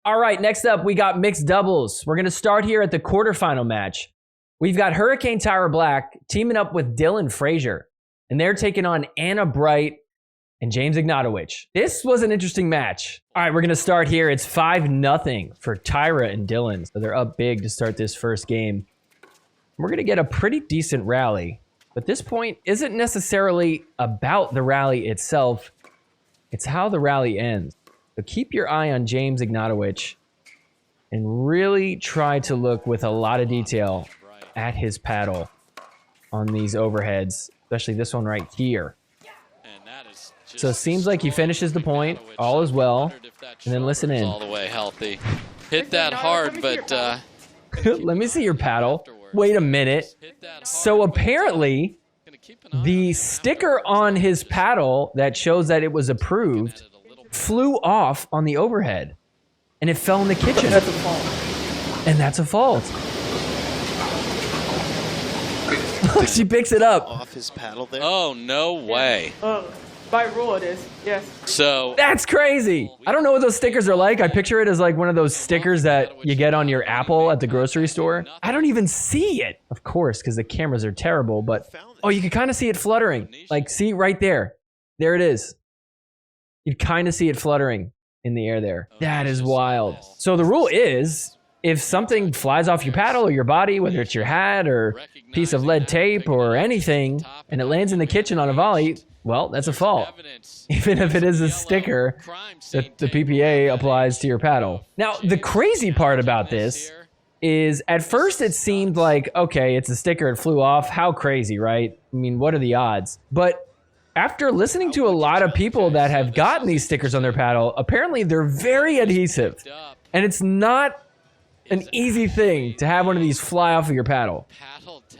All right, next up, we got mixed doubles. We're going to start here at the quarterfinal match. We've got Hurricane Tyra Black teaming up with Dylan Frazier, and they're taking on Anna Bright and James Ignatowicz. This was an interesting match. All right, we're going to start here. It's 5-0 for Tyra and Dylan, so they're up big to start this first game. We're going to get a pretty decent rally, but this point isn't necessarily about the rally itself. It's how the rally ends. So keep your eye on James Ignatowicz and really try to look with a lot of detail at his paddle on these overheads, especially this one right here. So it seems like he finishes the point, all is well, and then listen in. All the way healthy. Hit that hard, but let me see your paddle. Wait a minute. So apparently, the sticker on his paddle that shows that it was approved flew off on the overhead, and it fell in the kitchen. That's a fault. And that's a fault. She picks it up. Off his paddle there. oh, no way. By rule it is, yes. So That's crazy. I don't know what those stickers are like. I picture it as like one of those stickers that you get on your Apple at the grocery store. I don't even see it, of course, because the cameras are terrible, but oh, you can kind of see it fluttering. Like, see right there. There it is. You kind of see it fluttering in the air there. That is wild. So the rule is, if something flies off your paddle or your body, whether it's your hat or piece of lead tape or anything, and it lands in the kitchen on a volley, well, that's a fault. Even if it is a sticker that the PPA applies to your paddle. Now, the crazy part about this is at first it seemed like, okay, it's a sticker, it flew off. How crazy, right? I mean, what are the odds? But after listening to a lot of people that have gotten these stickers on their paddle, apparently they're very adhesive. And it's not an easy thing to have one of these fly off of your paddle.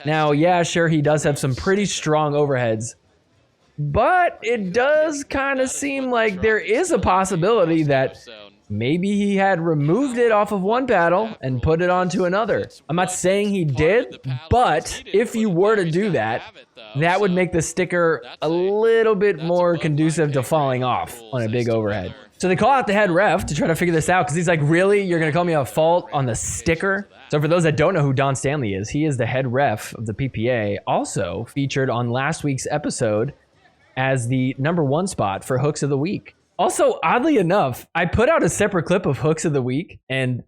Now, yeah, sure, he does have some pretty strong overheads, but it does kind of seem like there is a possibility that maybe he had removed it off of one paddle and put it onto another. I'm not saying he did, but if you were to do that, that would make the sticker a little bit more conducive to falling off on a big overhead. So they call out the head ref to try to figure this out, because he's like, really? You're going to call me a fault on the sticker? So for those that don't know who Don Stanley is, he is the head ref of the PPA, also featured on last week's episode as the #1 spot for Hooks of the Week. Also, oddly enough, I put out a separate clip of Hooks of the Week, and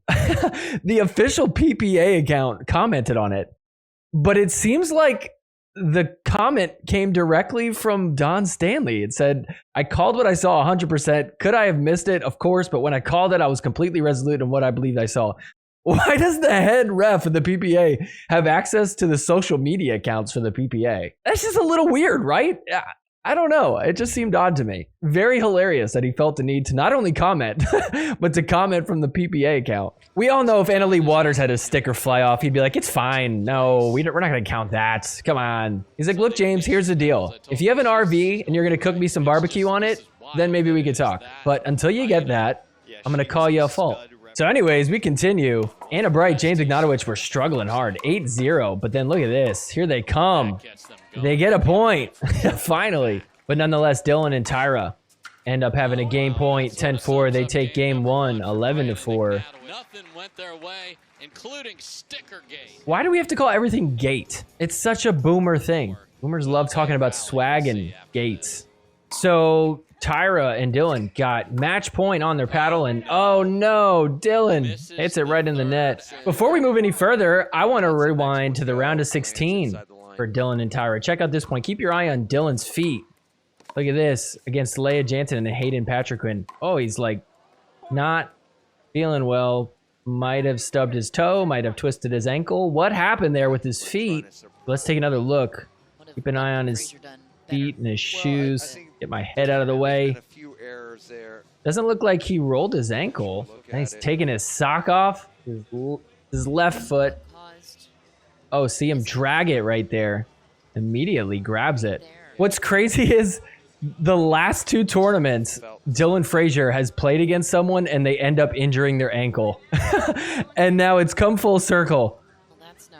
the official PPA account commented on it. But it seems like the comment came directly from Don Stanley. It said, I called what I saw 100%. Could I have missed it? Of course, but when I called it, I was completely resolute in what I believed I saw. Why does the head ref of the PPA have access to the social media accounts for the PPA? That's just a little weird, right? I don't know. It just seemed odd to me. Very hilarious that he felt the need to not only comment, but to comment from the PPA account. We all know if Anna Leigh Waters had a sticker fly off, he'd be like, it's fine. No, we're not going to count that. Come on. He's like, look, James, here's the deal. If you have an RV and you're going to cook me some barbecue on it, then maybe we could talk. But until you get that, I'm going to call you a fault. So anyways, we continue. Anna Bright, James Ignatowicz were struggling hard. 8-0, but then look at this. Here they come. They get a point, finally. But nonetheless, Dylan and Tyra end up having a game point, 10-4. They take game one, 11-4. Nothing went their way, including sticker gate. Why do we have to call everything gate? It's such a boomer thing. Boomers love talking about swag and gates. So Tyra and Dylan got match point on their paddle, and oh no, Dylan hits it right in the net. Before we move any further, I want to rewind to the round of 16 for Dylan and Tyra. Check out this point. Keep your eye on Dylan's feet. Look at this against Leigh Jansen and Hayden Patriquin. Oh, he's like not feeling well. Might have stubbed his toe, might have twisted his ankle. What happened there with his feet? Let's take another look. Keep an eye on his feet and his shoes. Get my head out of the way. Doesn't look like he rolled his ankle. And he's taking his sock off. His left foot. Oh, see him drag it right there. Immediately grabs it. What's crazy is the last two tournaments, Dylan Frazier has played against someone and they end up injuring their ankle. And now it's come full circle.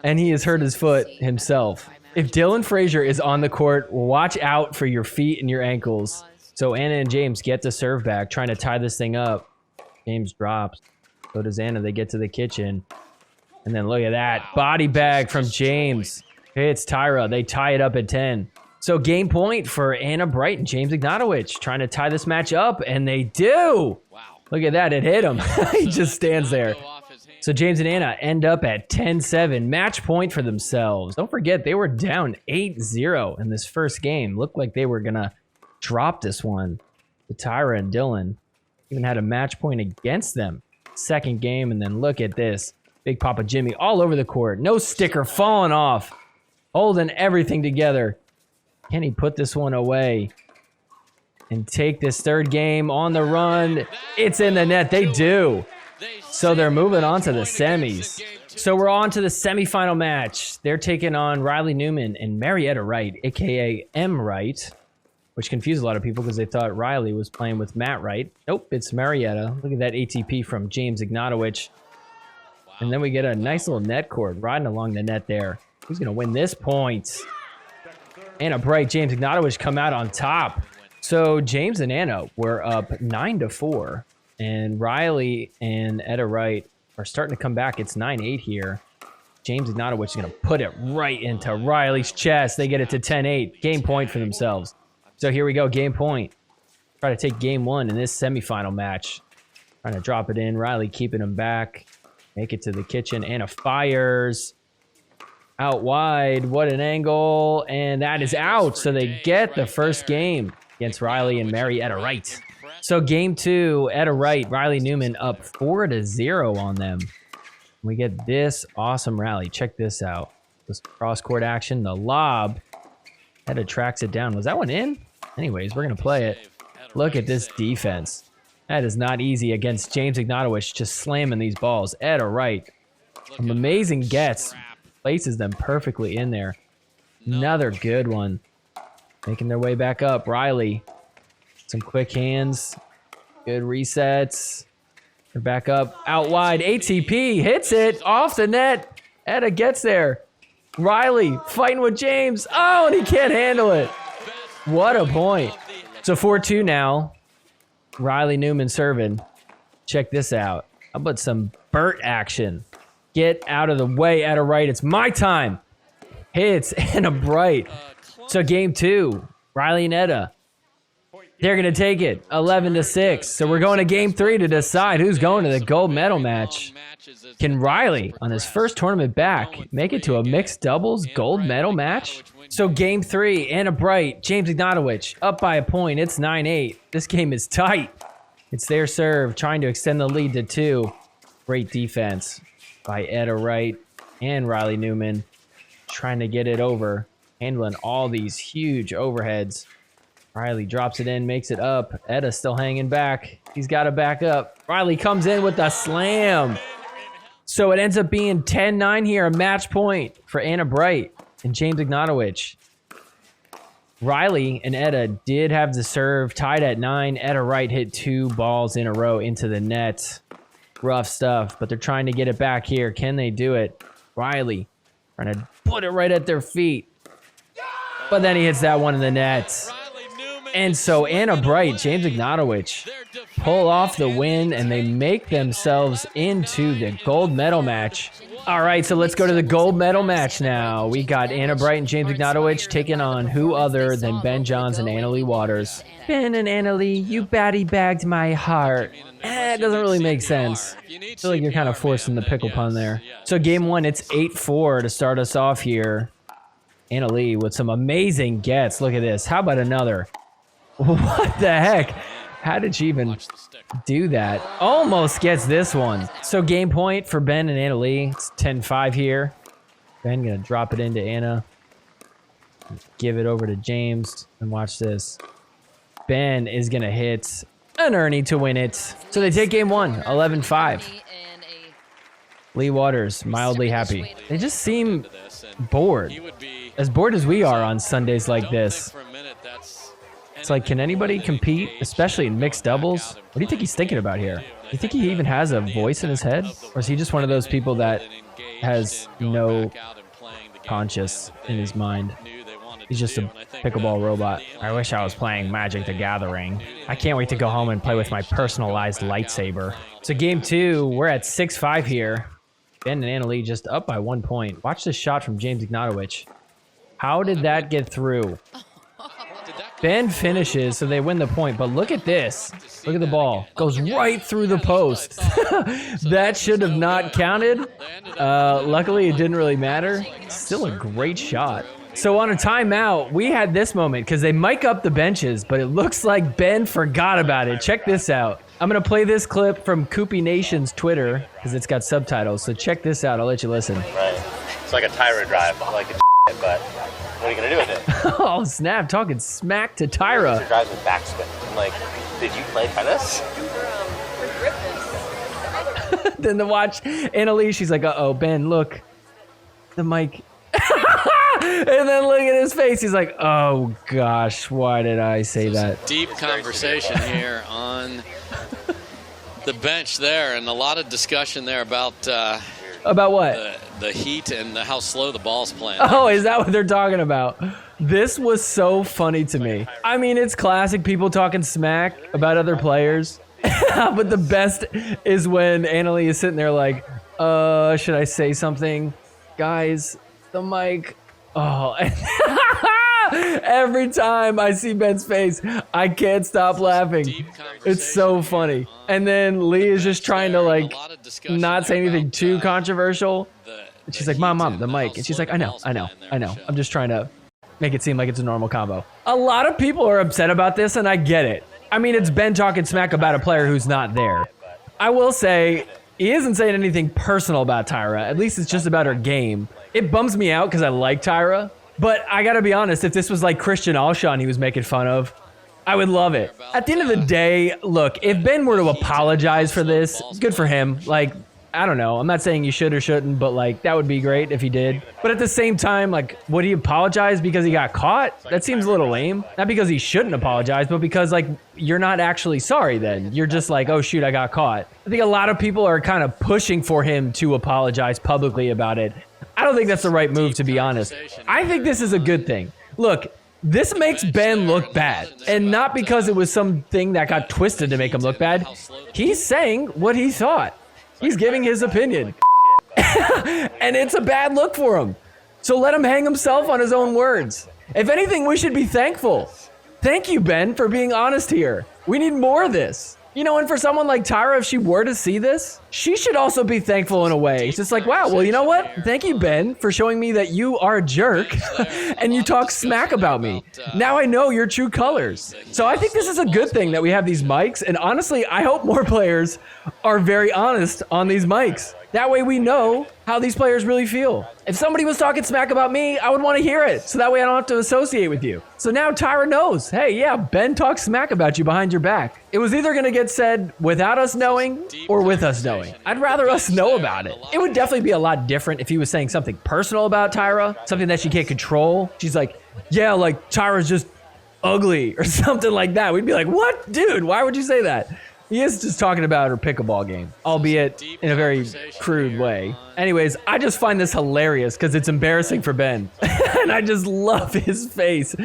And he has hurt his foot himself. If Dylan Frazier is on the court, watch out for your feet and your ankles. So Anna and James get the serve back, trying to tie this thing up. James drops. So does Anna. They get to the kitchen. And then look at that. Body bag from James. Hits Tyra. They tie it up at 10. So game point for Anna Bright and James Ignatowicz trying to tie this match up, and they do. Wow. Look at that. It hit him. He just stands there. So James and Anna end up at 10-7. Match point for themselves. Don't forget, they were down 8-0 in this first game. Looked like they were going to drop this one to Tyra and Dylan. Even had a match point against them. Second game, and then look at this. Big Papa Jimmy all over the court. No sticker falling off. Holding everything together. Can he put this one away and take this third game on the run? It's in the net. They do. So they're moving on to the semis. So we're on to the semifinal match. They're taking on Riley Newman and Marietta Wright, a.k.a. M. Wright, which confused a lot of people because they thought Riley was playing with Matt Wright. Nope, it's Marietta. Look at that ATP from James Ignatowicz. And then we get a nice little net cord riding along the net there. Who's going to win this point? Anna Bright, James Ignatowicz come out on top. So James and Anna were up 9-4. And Riley and Etta Wright are starting to come back. It's 9-8 here. James Ignatowicz is going to put it right into Riley's chest. They get it to 10-8. Game point for themselves. So here we go, game point. Try to take game one in this semifinal match. Trying to drop it in. Riley keeping him back. Make it to the kitchen. Anna fires. Out wide. What an angle. And that is out. So they get the first game against Riley and Marietta Wright. So game two, Etta Wright, Riley Newman up 4-0 on them. We get this awesome rally. Check this out. This cross-court action, the lob. Etta tracks it down. Was that one in? Anyways, we're going to play it. Look at this defense. That is not easy against James Ignatowicz, just slamming these balls. Etta Wright, some amazing gets. Places them perfectly in there. Another good one. Making their way back up. Riley. Some quick hands. Good resets. They're back up. Out wide. ATP hits it off the net. Etta gets there. Riley fighting with James. Oh, and he can't handle it. What a point. So 4-2 now. Riley Newman serving. Check this out. How about some Burt action? Get out of the way, Etta Wright. It's my time. Hits Anna Bright. So game two. Riley and Etta. They're going to take it 11-6. So we're going to game three to decide who's going to the gold medal match. Can Riley, on his first tournament back, make it to a mixed doubles gold medal match? So game three, Anna Bright, James Ignatowicz, up by a point. It's 9-8. This game is tight. It's their serve, trying to extend the lead to 2. Great defense by Etta Wright and Riley Newman. Trying to get it over, handling all these huge overheads. Riley drops it in, makes it up. Etta still hanging back. He's got to back up. Riley comes in with a slam. So it ends up being 10-9 here, a match point for Anna Bright and James Ignatowicz. Riley and Etta did have the serve tied at 9. Etta Wright hit 2 balls in a row into the net. Rough stuff, but they're trying to get it back here. Can they do it? Riley trying to put it right at their feet. But then he hits that one in the net. And so Anna Bright, James Ignatowicz pull off the win, and they make themselves into the gold medal match. All right, so let's go to the gold medal match now. We got Anna Bright and James Ignatowicz taking on who other than Ben Johns and Anna Leigh Waters. Ben and Anna Leigh, you bagged my heart. It doesn't really make sense. I feel like you're kind of forcing the pickle pun there. So game one, it's 8-4 to start us off here. Anna Leigh with some amazing gets. Look at this. How about another? What the heck? How did she even do that? Almost gets this one. So game point for Ben and Anna Leigh. It's 10-5 here. Ben gonna drop it into Anna. Give it over to James. And watch this. Ben is gonna hit an Ernie to win it. So they take game one, 11-5. Leigh Waters, mildly happy. They just seem bored. As bored as we are on Sundays like this. It's like, can anybody compete, especially in mixed doubles? What do you think he's thinking about here? Do you think he even has a voice in his head? Or is he just one of those people that has no conscience in his mind? He's just a pickleball robot. I wish I was playing Magic the Gathering. I can't wait to go home and play with my personalized lightsaber. So game 2, we're at 6-5 here. Ben and Anna Leigh just up by 1 point. Watch this shot from James Ignatowicz. How did that get through? Ben finishes, so they win the point, but look at this. Look at the ball. Goes right through the post. That should have not counted. Luckily, it didn't really matter. Still a great shot. So on a timeout, we had this moment because they mic up the benches, but it looks like Ben forgot about it. Check this out. I'm going to play this clip from Koopy Nation's Twitter because it's got subtitles. So check this out. I'll let you listen. Right. It's like a Tyra drive, like a but what are you going to do with it? Oh, snap. Talking smack to Tyra. It drives with backspin. I'm like, did you play tennis? Then to watch Anna Leigh, she's like, uh-oh, Ben, look. The mic. And then look at his face. He's like, oh, gosh, why did I say that? Deep conversation here on the bench there, and a lot of discussion there about what? The heat and how slow the ball's playing. Oh, is that what they're talking about? This was so funny to me. I mean, it's classic people talking smack about other players. But the best is when Anna Leigh is sitting there like, should I say something? Guys, the mic. Oh, every time I see Ben's face, I can't stop laughing. It's so funny. And then Leigh is just trying to like not say anything too controversial. And she's like, Mom, the mic. And she's like, I know. I'm just trying to make it seem like it's a normal combo. A lot of people are upset about this, and I get it. I mean, it's Ben talking smack about a player who's not there. I will say, he isn't saying anything personal about Tyra. At least it's just about her game. It bums me out because I like Tyra. But I gotta be honest, if this was like Christian Alshon he was making fun of, I would love it. At the end of the day, look, if Ben were to apologize for this, good for him. Like, I don't know. I'm not saying you should or shouldn't, but like, that would be great if he did. But at the same time, like, would he apologize because he got caught? That seems a little lame. Not because he shouldn't apologize, but because like, you're not actually sorry then. You're just like, oh shoot, I got caught. I think a lot of people are kind of pushing for him to apologize publicly about it. I don't think that's the right move, to be honest. I think this is a good thing. Look, this makes Ben look bad. And not because it was something that got twisted to make him look bad. He's saying what he thought. He's giving his opinion. And it's a bad look for him. So let him hang himself on his own words. If anything, we should be thankful. Thank you, Ben, for being honest here. We need more of this. You know, and for someone like Tyra, if she were to see this, she should also be thankful in a way. It's just like, wow, well, you know what? Thank you, Ben, for showing me that you are a jerk and you talk smack about me. Now I know your true colors. So I think this is a good thing that we have these mics. And honestly, I hope more players are very honest on these mics. That way we know how these players really feel. If somebody was talking smack about me, I would want to hear it. So that way I don't have to associate with you. So now Tyra knows, hey, yeah, Ben talks smack about you behind your back. It was either going to get said without us knowing or with us knowing. I'd rather us know about it. It would definitely be a lot different if he was saying something personal about Tyra, something that she can't control. She's like, yeah, like Tyra's just ugly or something like that. We'd be like, what? Dude, why would you say that? He is just talking about her pickleball game, albeit in a very crude way. Anyways, I just find this hilarious because it's embarrassing for Ben. And I just love his face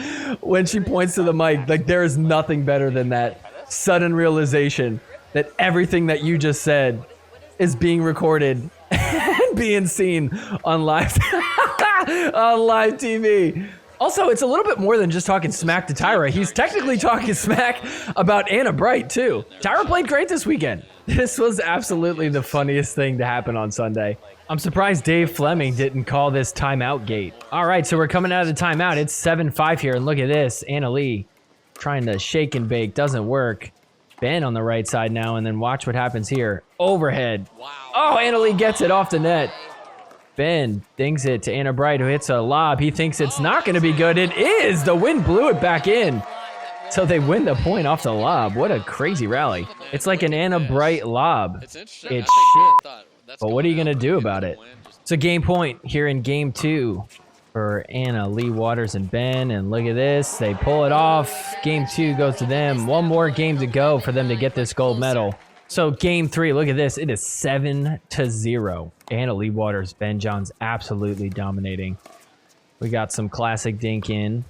when she points to the mic. Like, there is nothing better than that sudden realization that everything that you just said is being recorded and being seen on live, on live TV. Also, it's a little bit more than just talking smack to Tyra. He's technically talking smack about Anna Bright, too. Tyra played great this weekend. This was absolutely the funniest thing to happen on Sunday. I'm surprised Dave Fleming didn't call this timeout gate. All right, so we're coming out of the timeout. It's 7-5 here, and look at this. Anna Leigh trying to shake and bake. Doesn't work. Ben on the right side now, and then watch what happens here. Overhead. Oh, Anna Leigh gets it off the net. Ben dings it to Anna Bright, who hits a lob. He thinks it's not going to be good. It is. The wind blew it back in. So they win the point off the lob. What a crazy rally. It's like an Anna Bright lob. It's shit. But what are you going to do about it? So game point here in game 2 for Anna Leigh Waters and Ben. And look at this. They pull it off. Game 2 goes to them. One more game to go for them to get this gold medal. So game 3, look at this. It is 7-0. Anna Leigh Waters, Ben Johns absolutely dominating. We got some classic dink in.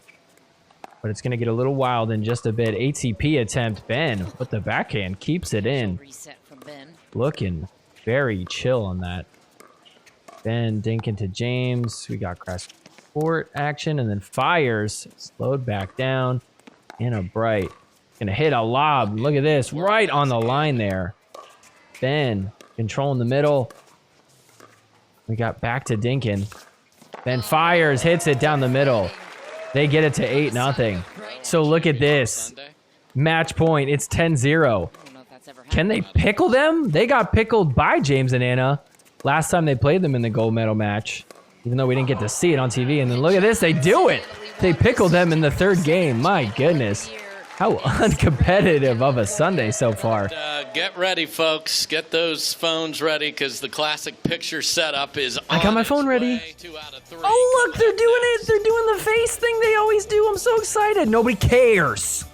but it's going to get a little wild in just a bit. ATP attempt. Ben with the backhand keeps it in. Reset from Ben. Looking very chill on that. Ben dinking to James. We got crash court action and then fires. Slowed back down. In a bright. Gonna hit a lob. Look at this. Right on the line there. Ben controlling the middle. We got back to Dinkin. Ben fires. Hits it down the middle. They get it to 8-0. So look at this. Match point. It's 10-0. Can they pickle them? They got pickled by James and Anna last time they played them in the gold medal match, even though we didn't get to see it on TV. And then look at this. They do it. They pickled them in the third game. My goodness. How uncompetitive of a Sunday so far. Get ready, folks. Get those phones ready because the classic picture setup is on. I got my phone ready. Oh, look. They're doing it. They're doing the face thing they always do. I'm so excited. Nobody cares.